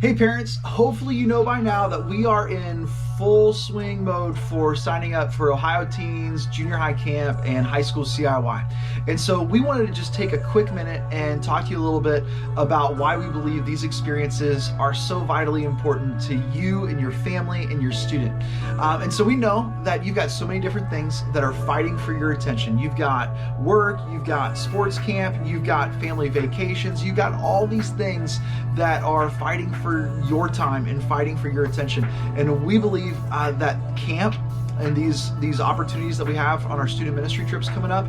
Hey parents, hopefully you know by now that we are in full swing mode for signing up for Ohio Teens, Junior High Camp, and High School CIY. And so we wanted to just take a quick minute and talk to you a little bit about why we believe these experiences are so vitally important to you and your family and your student. And so we know that you've got so many different things that are fighting for your attention. You've got work, you've got sports camp, you've got family vacations, you've got all these things that are fighting for your time and fighting for your attention. And we believe that camp and these opportunities that we have on our student ministry trips coming up,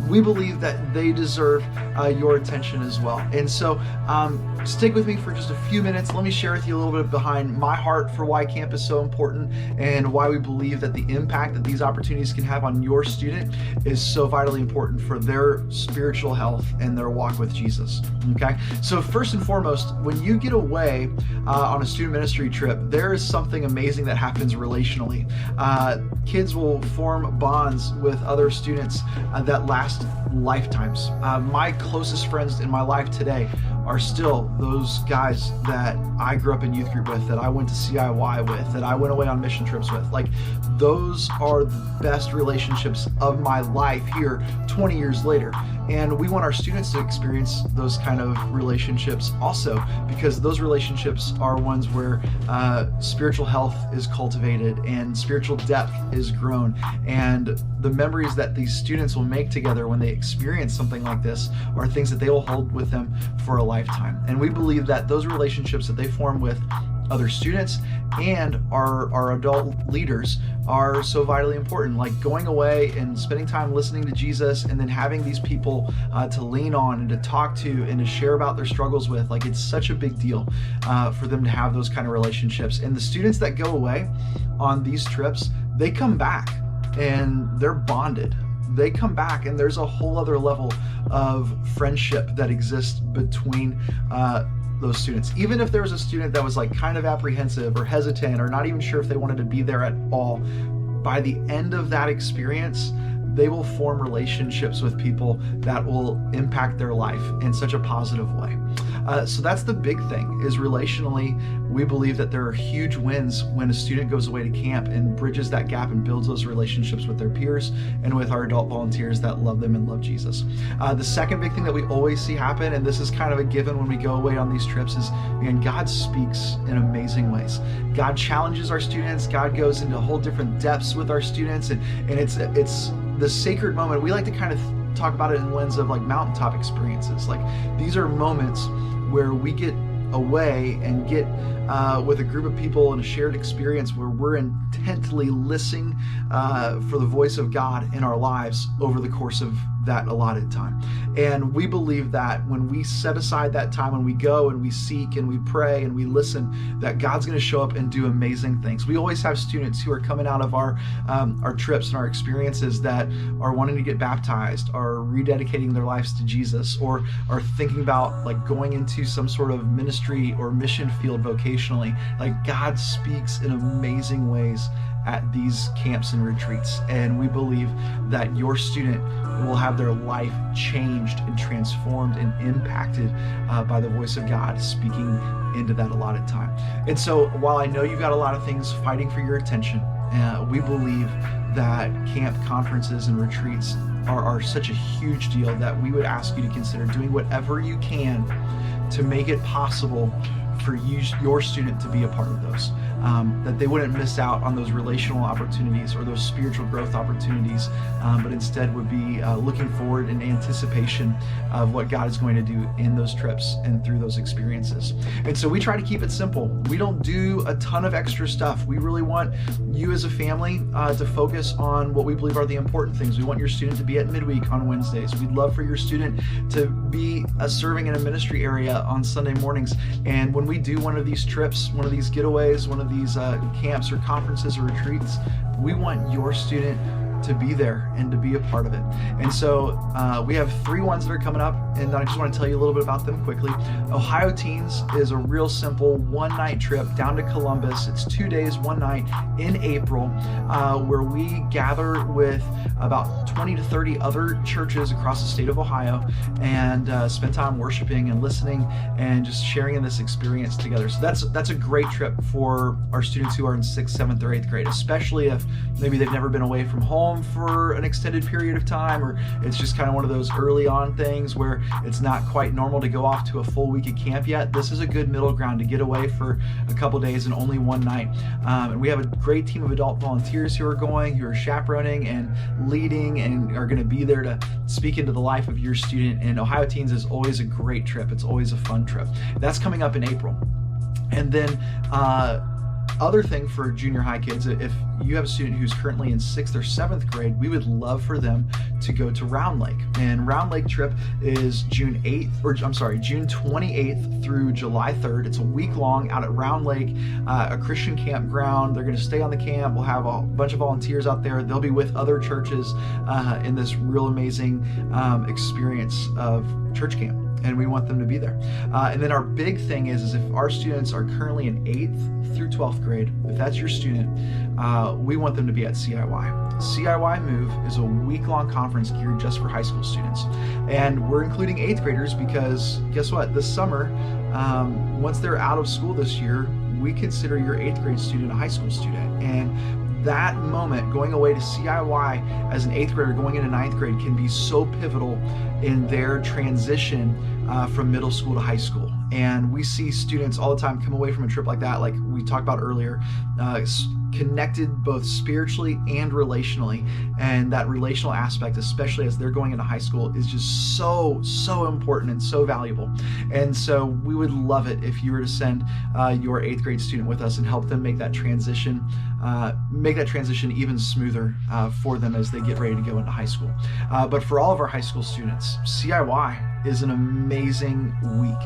we believe that they deserve your attention as well. And so stick with me for just a few minutes. Let me share with you a little bit behind my heart for why camp is so important and why we believe that the impact that these opportunities can have on your student is so vitally important for their spiritual health and their walk with Jesus. Okay, so first and foremost, when you get away on a student ministry trip, there is something amazing that happens relationally. Kids will form bonds with other students that last lifetimes. My closest friends in my life today are still those guys that I grew up in youth group with, that I went to CIY with, that I went away on mission trips with. Like, those are the best relationships of my life here 20 years later. And we want our students to experience those kind of relationships also, because those relationships are ones where spiritual health is cultivated and spiritual depth is grown. And the memories that these students will make together when they experience something like this are things that they will hold with them for a lifetime. And we believe that those relationships that they form with other students and our adult leaders are so vitally important. Like going away and spending time listening to Jesus, and then having these people to lean on and to talk to and to share about their struggles with. Like, it's such a big deal for them to have those kind of relationships. And the students that go away on these trips, they come back and they're bonded. They come back and there's a whole other level of friendship that exists between those students. Even if there was a student that was like kind of apprehensive or hesitant or not even sure if they wanted to be there at all, by the end of that experience, they will form relationships with people that will impact their life in such a positive way. So that's the big thing, is relationally, we believe that there are huge wins when a student goes away to camp and bridges that gap and builds those relationships with their peers and with our adult volunteers that love them and love Jesus. The second big thing that we always see happen, and this is kind of a given when we go away on these trips, is, man, God speaks in amazing ways. God challenges our students. God goes into whole different depths with our students, and it's the sacred moment. We like to kind of talk about it in the lens of like mountaintop experiences. Like, these are moments where we get away and get with a group of people in a shared experience where we're intently listening for the voice of God in our lives over the course of that allotted time. And we believe that when we set aside that time, when we go and we seek and we pray and we listen, that God's going to show up and do amazing things. We always have students who are coming out of our trips and our experiences that are wanting to get baptized, are rededicating their lives to Jesus, or are thinking about like going into some sort of ministry or mission field vocationally. Like, God speaks in amazing ways at these camps and retreats. And we believe that your student will have their life changed and transformed and impacted by the voice of God speaking into that allotted time. And so while I know you've got a lot of things fighting for your attention, we believe that camp, conferences, and retreats are such a huge deal that we would ask you to consider doing whatever you can to make it possible for your student to be a part of those, that they wouldn't miss out on those relational opportunities or those spiritual growth opportunities, but instead would be looking forward in anticipation of what God is going to do in those trips and through those experiences. And so we try to keep it simple. We don't do a ton of extra stuff. We really want you as a family to focus on what we believe are the important things. We want your student to be at midweek on Wednesdays. We'd love for your student to be serving in a ministry area on Sunday mornings. And when we do one of these trips, one of these getaways, one of these camps or conferences or retreats, we want your student to be there and to be a part of it. And so we have 3 ones that are coming up, and I just want to tell you a little bit about them quickly. Ohio Teens is a real simple one-night trip down to Columbus. It's 2 days, 1 night in April, where we gather with about 20 to 30 other churches across the state of Ohio and spend time worshiping and listening and just sharing in this experience together. So that's a great trip for our students who are in 6th, 7th, or 8th grade, especially if maybe they've never been away from home for an extended period of time, or it's just kind of one of those early on things where it's not quite normal to go off to a full week of camp yet. This is a good middle ground to get away for a couple days and only 1 night. And we have a great team of adult volunteers who are chaperoning and leading and are going to be there to speak into the life of your student. And Ohio Teens is always a great trip. It's always a fun trip. That's coming up in April. And then other thing for junior high kids, if you have a student who's currently in 6th or 7th grade, we would love for them to go to Round Lake. And Round Lake trip is June 28th through July 3rd. It's a week long out at Round Lake, a Christian campground. They're going to stay on the camp. We'll have a bunch of volunteers out there. They'll be with other churches in this real amazing experience of church camp. And we want them to be there. And then our big thing is if our students are currently in 8th through 12th grade, if that's your student, we want them to be at CIY. CIY Move is a week-long conference geared just for high school students. And we're including 8th graders because guess what? This summer, once they're out of school this year, we consider your 8th grade student a high school student. And that moment, going away to CIY as an 8th grader going into 9th grade, can be so pivotal in their transition from middle school to high school. And we see students all the time come away from a trip like that, like we talked about earlier, connected both spiritually and relationally. And that relational aspect, especially as they're going into high school, is just so important and so valuable. And so we would love it if you were to send your 8th grade student with us and help them make that transition even smoother for them as they get ready to go into high school. But for all of our high school students, CIY is an amazing week.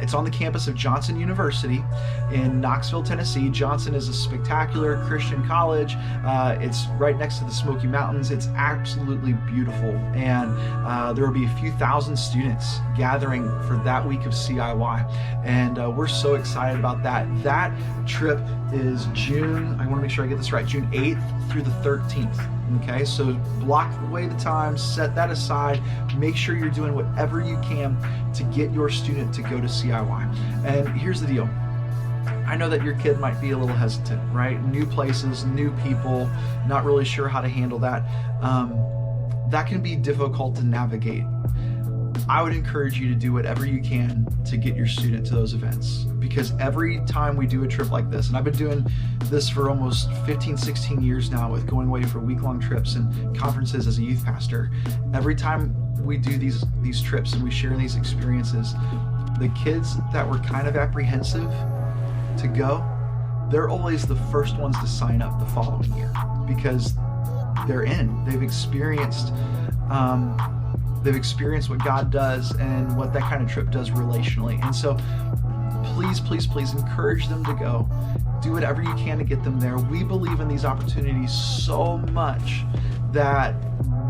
It's on the campus of Johnson University in Knoxville, Tennessee. Johnson is a spectacular Christian college. It's right next to the Smoky Mountains. It's absolutely beautiful. And there will be a few thousand students gathering for that week of CIY. And we're so excited about that. That trip is June, I want to make sure I get this right, June 8th through the 13th. Okay, so block away the time, set that aside, make sure you're doing whatever you can to get your student to go to CIY. And here's the deal. I know that your kid might be a little hesitant, right? New places, new people, not really sure how to handle that. That can be difficult to navigate. I would encourage you to do whatever you can to get your student to those events, because every time we do a trip like this, and I've been doing this for almost 15, 16 years now with going away for week-long trips and conferences as a youth pastor, every time we do these trips and we share these experiences, the kids that were kind of apprehensive to go, they're always the first ones to sign up the following year because they're in. They've experienced what God does and what that kind of trip does relationally. And so please encourage them to go. Do whatever you can to get them there. We believe in these opportunities so much that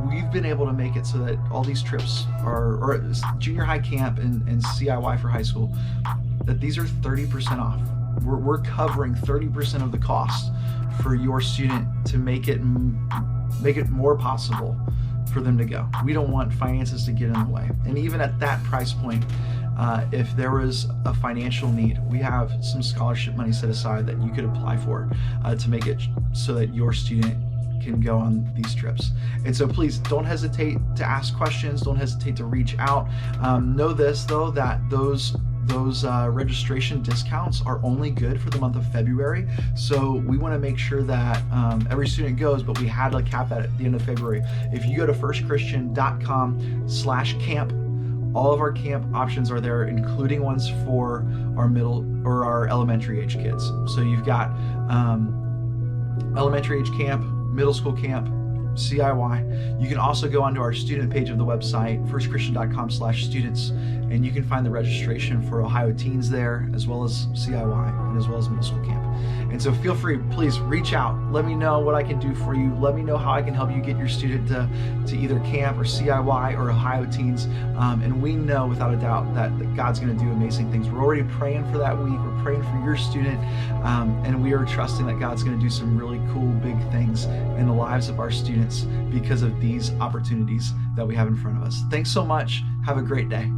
we've been able to make it so that all these trips or junior high camp and CIY for high school, that these are 30% off. We're covering 30% of the cost for your student to make it more possible for them to go. We don't want finances to get in the way. And even at that price point, if there was a financial need, we have some scholarship money set aside that you could apply for to make it so that your student can go on these trips. And so please don't hesitate to ask questions. Don't hesitate to reach out. Know this though, that those registration discounts are only good for the month of February. So we want to make sure that every student goes, but we had to cap that at the end of February. If you go to firstchristian.com/camp, all of our camp options are there, including ones for our middle or our elementary age kids. So you've got elementary age camp, middle school camp, CIY. You can also go onto our student page of the website, firstchristian.com/students, and you can find the registration for Ohio Teens there, as well as CIY, and as well as middle school camp. And so feel free, please reach out. Let me know what I can do for you. Let me know how I can help you get your student to either camp or CIY or Ohio Teens. And we know without a doubt that God's going to do amazing things. We're already praying for that week. We're praying for your student. And we are trusting that God's going to do some really cool, big things in the lives of our students because of these opportunities that we have in front of us. Thanks so much. Have a great day.